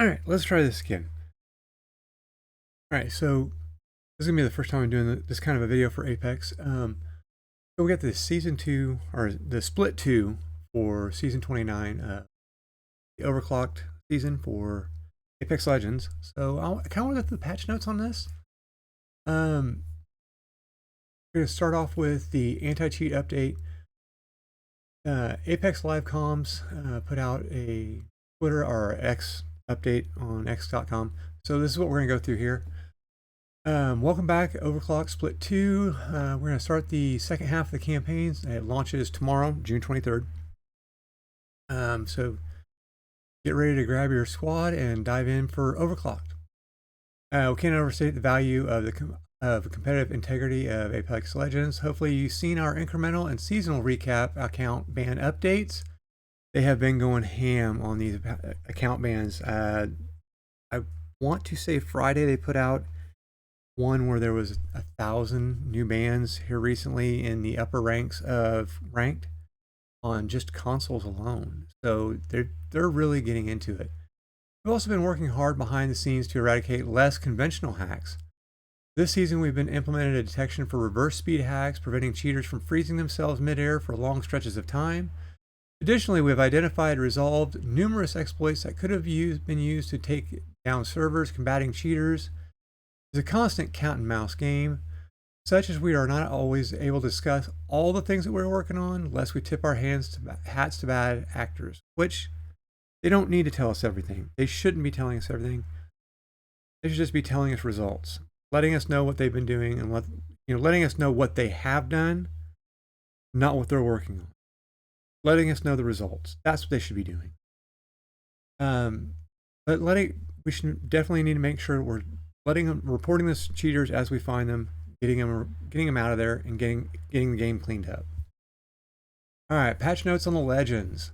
All right, let's try this again. All right, so this is gonna be the first time I'm doing this kind of a video for Apex. So we got the season 2 or the split 2 for season 29, the overclocked season for Apex Legends. So I kind of want to go through the patch notes on this. We're gonna start off with the anti-cheat update. Apex Live Comms put out a Twitter or X update on x.com. So this is what we're gonna go through here. Welcome back, Overclocked Split 2. We're going to start the second half of the campaigns. It launches tomorrow, June 23rd. So get ready to grab your squad and dive in for Overclocked. We can't overstate the value of the competitive integrity of Apex Legends. Hopefully you've seen our incremental and seasonal recap account ban updates. They have been going ham on these account bans. I want to say Friday they put out one where there was 1,000 new bans here recently in the upper ranks of ranked on just consoles alone. So they're really getting into it. We've also been working hard behind the scenes to eradicate less conventional hacks. This season we've been implemented a detection for reverse speed hacks, preventing cheaters from freezing themselves midair for long stretches of time. Additionally, we have identified and resolved numerous exploits that could have been used to take down servers combating cheaters. It's a constant cat and mouse game, such as we are not always able to discuss all the things that we're working on, lest we tip our hats to bad actors, which they don't need to tell us everything. They shouldn't be telling us everything. They should just be telling us results, letting us know what they've been doing and letting us know what they have done, not what they're working on. Letting us know the results. That's what they should be doing. But we should definitely need to make sure we're reporting the cheaters as we find them, getting them out of there, and getting the game cleaned up. All right, patch notes on the legends.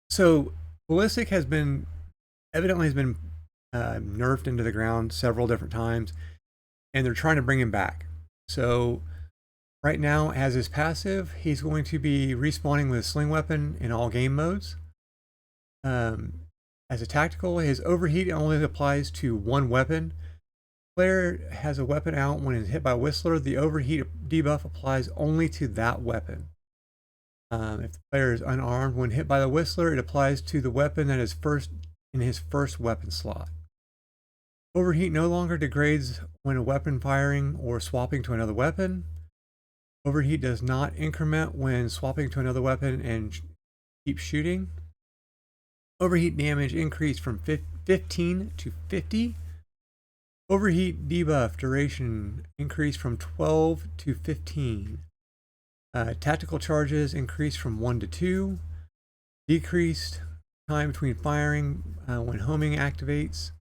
So Ballistic has been nerfed into the ground several different times, and they're trying to bring him back. So right now, as his passive, he's going to be respawning with a sling weapon in all game modes. As a tactical, his overheat only applies to one weapon. Player has a weapon out when it's hit by Whistler. The overheat debuff applies only to that weapon. If the player is unarmed when hit by the Whistler, it applies to the weapon that is in his first weapon slot. Overheat no longer degrades when a weapon firing or swapping to another weapon. Overheat does not increment when swapping to another weapon and keep shooting. Overheat damage increased from 15 to 50. Overheat debuff duration increased from 12 to 15. Tactical charges increased from 1 to 2. Decreased time between firing when homing activates.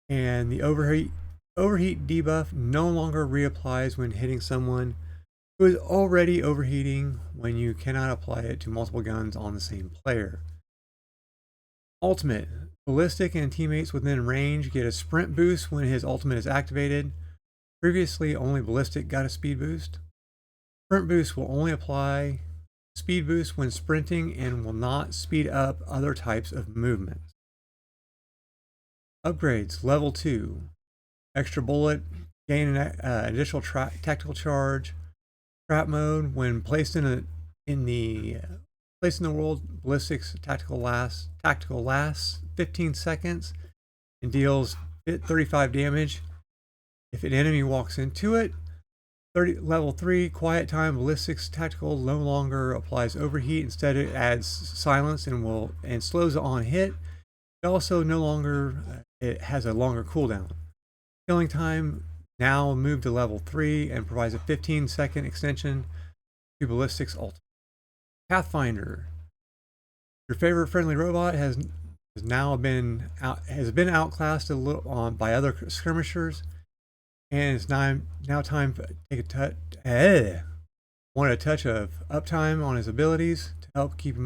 And the overheat debuff no longer reapplies when hitting someone who is already overheating when you cannot apply it to multiple guns on the same player. Ultimate. Ballistic and teammates within range get a sprint boost when his ultimate is activated. Previously, only Ballistic got a speed boost. Sprint boost will only apply speed boost when sprinting and will not speed up other types of movements. Upgrades. Level 2. Extra bullet. Gain an additional tactical charge. Trap mode. When placed in the world, Ballistic's tactical lasts 15 seconds and deals 35 damage. If an enemy walks into it, level 3, quiet time, Ballistic's tactical no longer applies overheat. Instead, it adds silence and slows it on hit. It also it has a longer cooldown. Killing time now moved to level 3 and provides a 15-second extension to Ballistic's ultimate. Pathfinder. Your favorite friendly robot has been outclassed a little by other skirmishers, and it's now time to take a touch. Wanted a touch of uptime on his abilities to help keep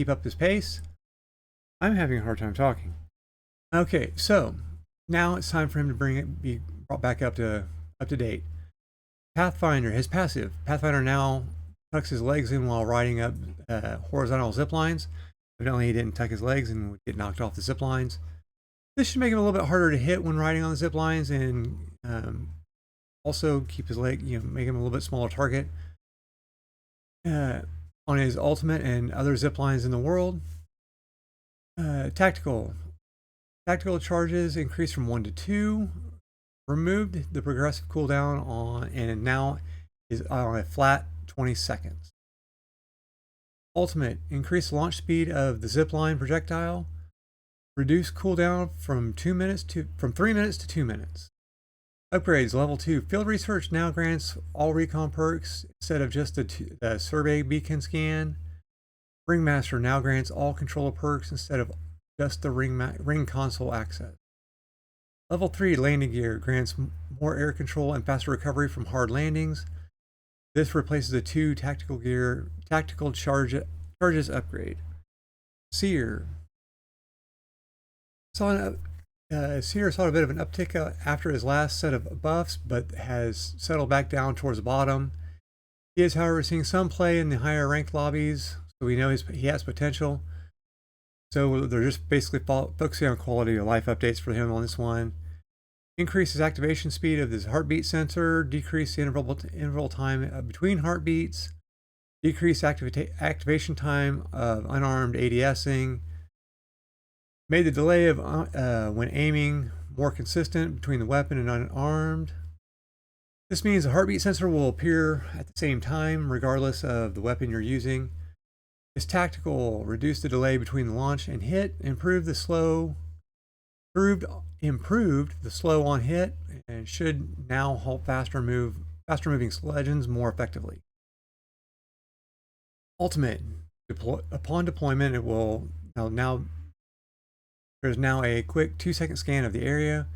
up his pace. I'm having a hard time talking. Okay, so now it's time for him to be brought back up to date. Pathfinder, his passive. Pathfinder now tucks his legs in while riding up horizontal zip lines. Evidently, he didn't tuck his legs and would get knocked off the zip lines. This should make him a little bit harder to hit when riding on the zip lines, and also keep his leg, make him a little bit smaller target on his ultimate and other zip lines in the world. Tactical charges increased from 1 to 2. Removed the progressive cooldown on, and now is on a flat 20 seconds. Ultimate, increase launch speed of the zipline projectile. Reduce cooldown from 3 minutes to 2 minutes. Upgrades, level 2. Field research now grants all recon perks instead of just the survey beacon scan. Ringmaster now grants all controller perks instead of just the ring console access. Level 3 landing gear grants more air control and faster recovery from hard landings. This replaces the 2 tactical charges upgrade. Seer saw a bit of an uptick after his last set of buffs, but has settled back down towards the bottom. He is, however, seeing some play in the higher ranked lobbies, so we know he has potential. So they're just basically focusing on quality of life updates for him on this one. Increases activation speed of his heartbeat sensor, decrease the interval time between heartbeats, decrease activation time of unarmed ADSing, made the delay of when aiming more consistent between the weapon and unarmed. This means the heartbeat sensor will appear at the same time regardless of the weapon you're using. It's tactical, reduce the delay between the launch and hit, improved the slow on hit, and should now halt faster moving legends more effectively. Ultimate, upon deployment, it will there's now a quick 2-second scan of the area,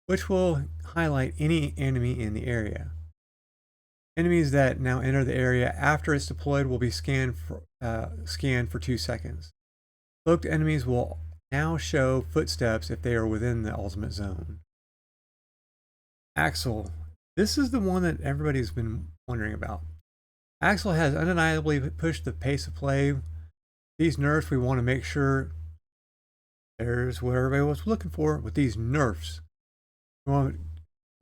which will highlight any enemy in the area. Enemies that now enter the area after it's deployed will be scanned for 2 seconds. Cloaked enemies will now show footsteps if they are within the ultimate zone. Axel. This is the one that everybody's been wondering about. Axel has undeniably pushed the pace of play. These nerfs, we want to make sure there's what everybody was looking for with these nerfs. We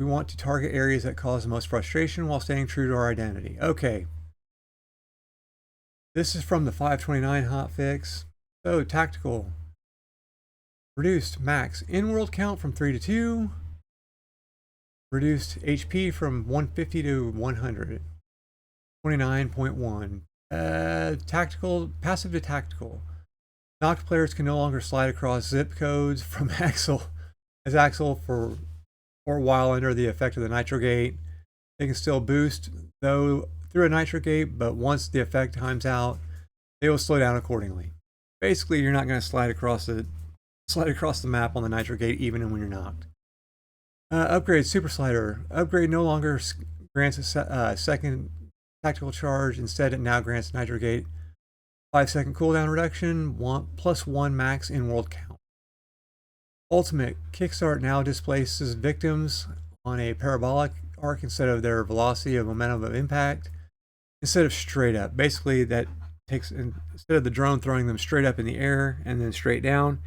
want to target areas that cause the most frustration while staying true to our identity. Okay. This is from the 529 hotfix. So, tactical. Reduced max in-world count from 3 to 2. Reduced HP from 150 to 100. 29.1. Tactical, passive to tactical. Knocked players can no longer slide across zip codes from Axel for a while under the effect of the nitro gate. They can still boost though through a nitro gate, but once the effect times out, they will slow down accordingly. Basically, you're not going to slide across the map on the nitro gate even when you're knocked. Upgrade super slider. Upgrade no longer grants a second tactical charge. Instead, it now grants nitro gate 5-second cooldown reduction, +1 max in world count. Ultimate kickstart now displaces victims on a parabolic arc instead of their velocity of momentum of impact, instead of straight up. Basically, that takes, instead of the drone throwing them straight up in the air and then straight down,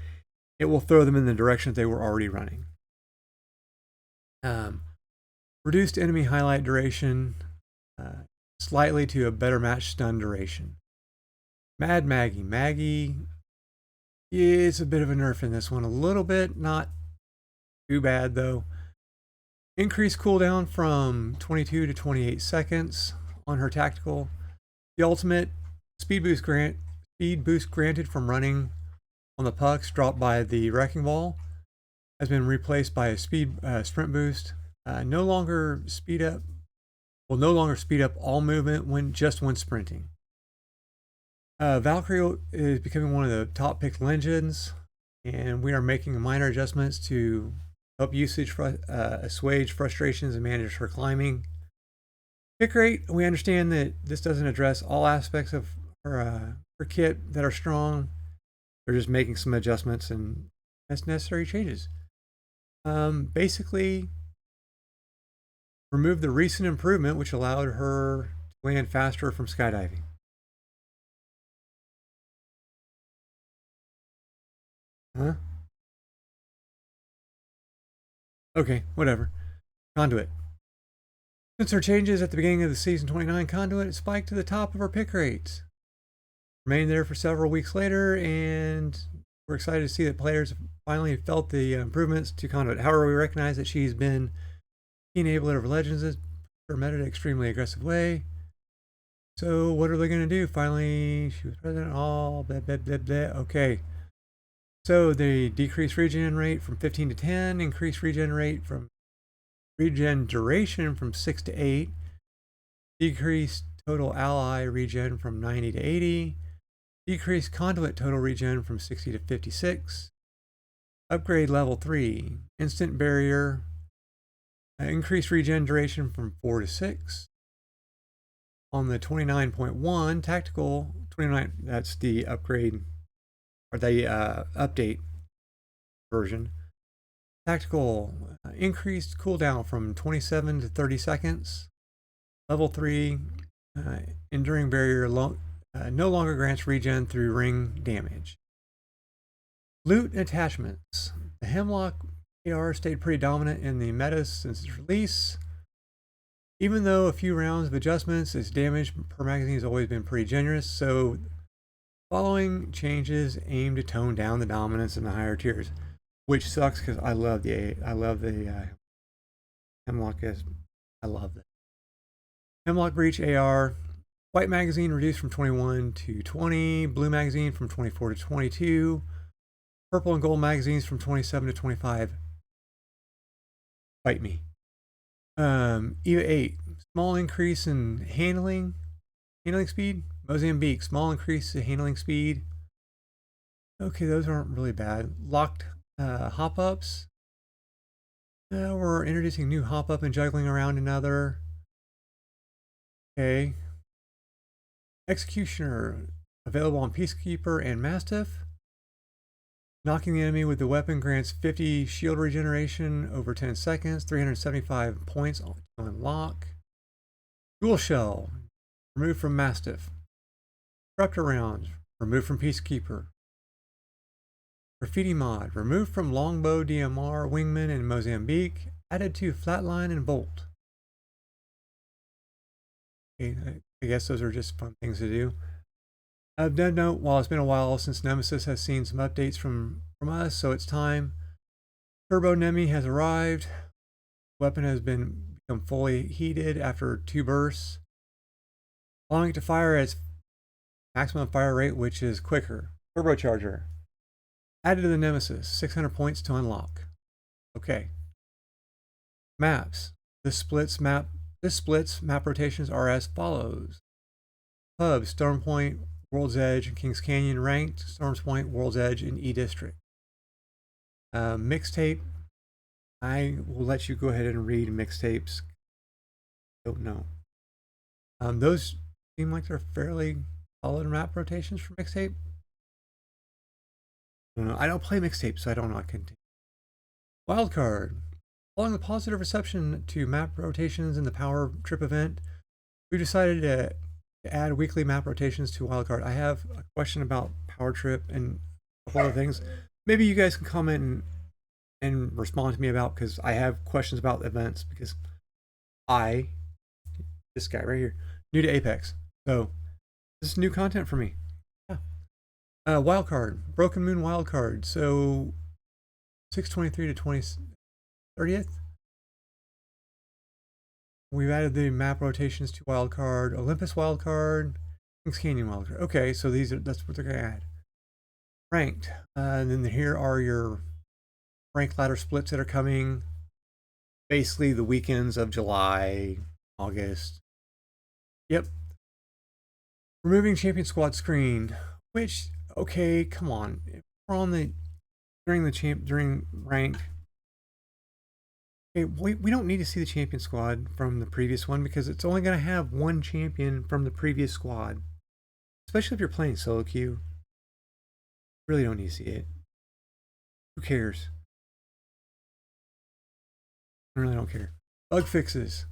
it will throw them in the direction that they were already running. Reduced enemy highlight duration slightly to a better match stun duration. Mad Maggie. Maggie is a bit of a nerf in this one. A little bit, not too bad though. Increased cooldown from 22 to 28 seconds on her tactical. The ultimate speed boost granted from running on the pucks dropped by the wrecking ball has been replaced by a sprint boost. Will no longer speed up all movement when sprinting. Valkyrie is becoming one of the top picked legends, and we are making minor adjustments to help assuage frustrations and manage her climbing. Pick rate, we understand that this doesn't address all aspects of her kit that are strong. They're just making some adjustments and that's necessary changes. Basically, remove the recent improvement which allowed her to land faster from skydiving. Huh? Okay, whatever. Conduit. Since our changes at the beginning of the season 29, Conduit spiked to the top of our pick rates. Remained there for several weeks later, and we're excited to see that players finally felt the improvements to Conduit. However, we recognize that she's been key enabler of Legends for meta in an extremely aggressive way. So what are they going to do? Finally, she was president. All blah, blah, blah, blah. Okay. So they decreased regen rate from 15 to 10, increased regen rate from regen duration from 6 to 8, decreased total ally regen from 90 to 80, decreased conduit total regen from 60 to 56, upgrade level 3, instant barrier, increased regen duration from 4 to 6. On the 29.1 tactical 29, that's the upgrade or the update version. Tactical increased cooldown from 27 to 30 seconds. Level 3 enduring barrier no longer grants regen through ring damage. Loot attachments. The Hemlock AR stayed pretty dominant in the meta since its release. Even though a few rounds of adjustments, its damage per magazine has always been pretty generous, so following changes aim to tone down the dominance in the higher tiers, which sucks because I love the Hemlock. I love it. Hemlock Breach AR. White magazine reduced from 21 to 20. Blue magazine from 24 to 22. Purple and gold magazines from 27 to 25. Bite me. EVA 8. Small increase in handling speed. Mozambique. Small increase in handling speed. Okay, those aren't really bad. Locked hop-ups. We're introducing new hop-up and juggling around another. Okay. Executioner. Available on Peacekeeper and Mastiff. Knocking the enemy with the weapon grants 50 shield regeneration over 10 seconds, 375 points to unlock. Dual Shell, removed from Mastiff. Disruptor Round, removed from Peacekeeper. Graffiti Mod, removed from Longbow, DMR, Wingman, and Mozambique, added to Flatline and Bolt. Okay, I guess those are just fun things to do. Dead note, while it's been a while since Nemesis has seen some updates from us, so it's time. Turbo Nemi has arrived. Weapon has become fully heated after 2 bursts, allowing it to fire at its maximum fire rate, which is quicker. Turbocharger. Added to the Nemesis, 600 points to unlock. Okay. Maps. This splits map rotations are as follows. Hub, Storm Point, World's Edge, and Kings Canyon ranked. Storm's Point, World's Edge, and E District. Mixtape. I will let you go ahead and read mixtapes. Don't know. Those seem like they're fairly solid map rotations for mixtape. I don't play mixtape, so I don't know. I can. Wildcard. Following the positive reception to map rotations in the Power Trip event, we decided to add weekly map rotations to Wildcard. I have a question about Power Trip and a couple other things. Maybe you guys can comment and respond to me about, because I have questions about events, because this guy right here, new to Apex. So this is new content for me. Yeah. Wildcard, Broken Moon Wildcard. So 6/23 to 30th. We've added the map rotations to Wildcard, Olympus Wildcard, Kings Canyon Wildcard. Okay, so that's what they're gonna add. Ranked, and then here are your rank ladder splits that are coming. Basically the weekends of July, August. Yep. Removing champion squad screen, which, okay, come on. If we're on during rank. Okay, we don't need to see the champion squad from the previous one, because it's only going to have one champion from the previous squad. Especially if you're playing solo queue. Really don't need to see it. Who cares? I really don't care. Bug fixes.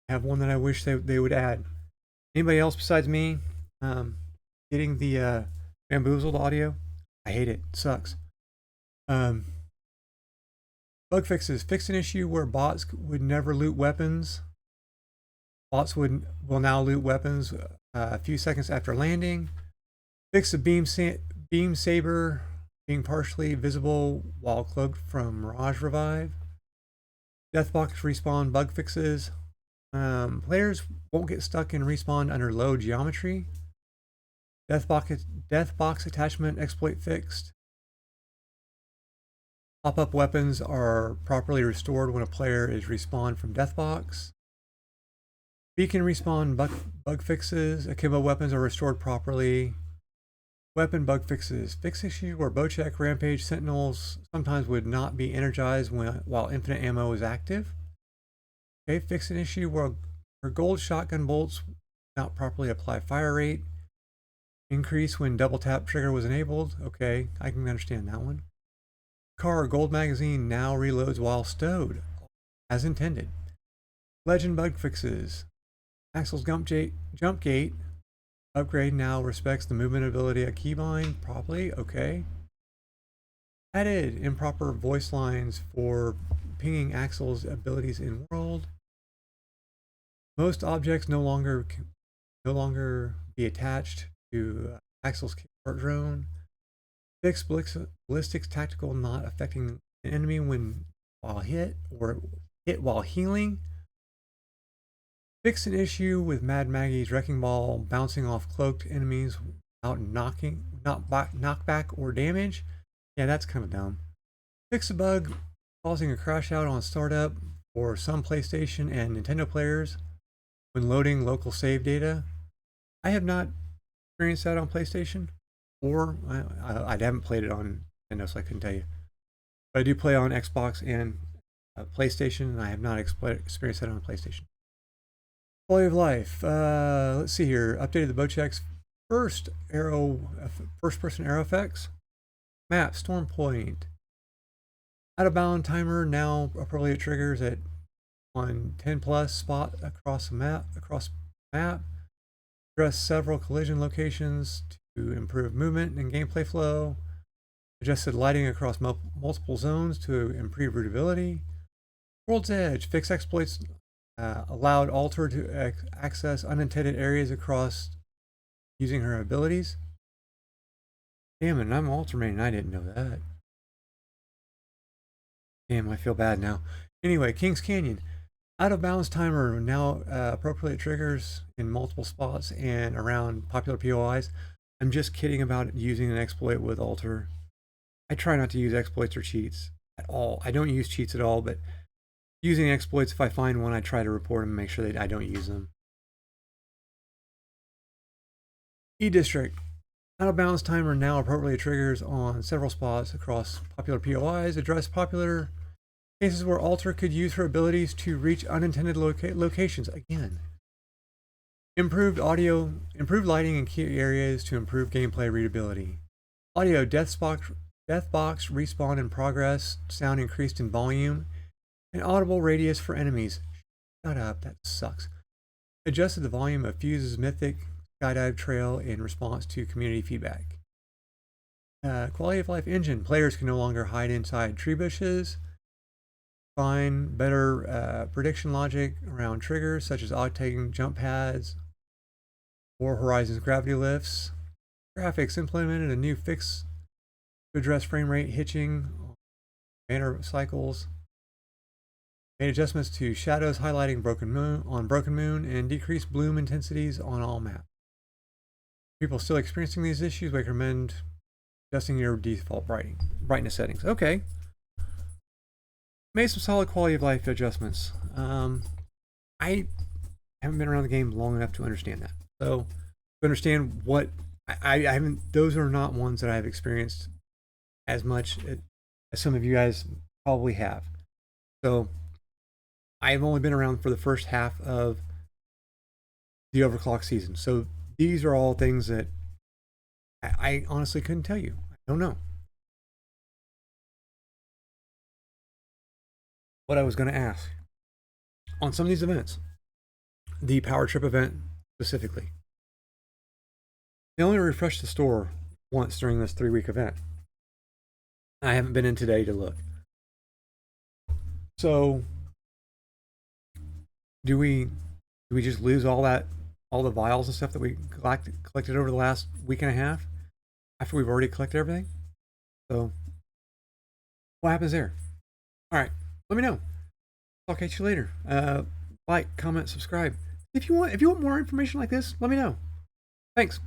I have one that I wish they would add. Anybody else besides me getting the bamboozled audio? I hate it. It sucks. Um, Bug fixes. Fix an issue where bots would never loot weapons. Bots will now loot weapons a few seconds after landing. Fix the beam saber being partially visible while cloaked from Mirage Revive. Deathbox respawn bug fixes. Players won't get stuck in respawn under low geometry. Deathbox attachment exploit fixed. Pop-up weapons are properly restored when a player is respawned from Deathbox. Beacon respawn bug fixes. Akimbo weapons are restored properly. Weapon bug fixes. Fix issue where Bocek, Rampage, Sentinels sometimes would not be energized while infinite ammo is active. Okay, fix an issue where gold shotgun bolts not properly apply fire rate. Increase when double tap trigger was enabled. Okay, I can understand that one. Car gold magazine now reloads while stowed, as intended. Legend bug fixes. Axel's jump gate upgrade now respects the movement ability of keybind properly. Okay. Added improper voice lines for pinging Axel's abilities in world. Most objects no longer be attached to Axel's kickstart drone. Fix ballistics tactical not affecting an enemy while hit or hit while healing. Fix an issue with Mad Maggie's wrecking ball bouncing off cloaked enemies without knockback or damage. Yeah, that's kind of dumb. Fix a bug causing a crash out on startup for some PlayStation and Nintendo players when loading local save data. I have not experienced that on PlayStation, or I haven't played it on Nintendo, so I couldn't tell you. But I do play on Xbox and PlayStation, and I have not experienced that on PlayStation. Quality of life. Let's see here. Updated the Bocek's first-person arrow effects. Map, storm point. Out of bound timer now appropriate triggers at on 10+ spot across map. Address several collision locations to improve movement and gameplay flow. Adjusted lighting across multiple zones to improve readability. World's Edge. Fix exploits. Allowed Alter to access unintended areas across using her abilities. Damn it, I'm Alter main and I didn't know that. Damn, I feel bad now. Anyway, Kings Canyon. Out of bounds timer now appropriate triggers in multiple spots and around popular POIs. I'm just kidding about using an exploit with Alter. I try not to use exploits or cheats at all. I don't use cheats at all, but using exploits, if I find one, I try to report them and make sure that I don't use them. E-District. Out of bounds timer now appropriately triggers on several spots across popular POIs. Address popular cases where Alter could use her abilities to reach unintended locations. Again. Improved audio, improved lighting in key areas to improve gameplay readability. Audio, Deathbox respawn in progress, sound increased in volume. An audible radius for enemies. Shut up, that sucks. Adjusted the volume of Fuse's mythic skydive trail in response to community feedback. Quality of life engine. Players can no longer hide inside tree bushes. Find better prediction logic around triggers such as octagon jump pads or Horizon's gravity lifts. Graphics. Implemented a new fix to address frame rate hitching banner cycles. Made adjustments to shadows highlighting Broken Moon and decreased bloom intensities on all maps. People still experiencing these issues, we recommend adjusting your default brightness settings. Okay. Made some solid quality of life adjustments. I haven't been around the game long enough to understand that. So to understand what I haven't, those are not ones that I've experienced as much as some of you guys probably have. So I've only been around for the first half of the Overclocked season. So these are all things that I honestly couldn't tell you. I don't know. What I was going to ask on some of these events, the Power Trip event specifically, they only refreshed the store once during this 3-week event. I haven't been in today to look. So do we just lose all the vials and stuff that we collected over the last week and a half after we've already collected everything? So what happens there? All right, let me know. I'll catch you later. Like, comment, subscribe. If you want more information like this, let me know. Thanks.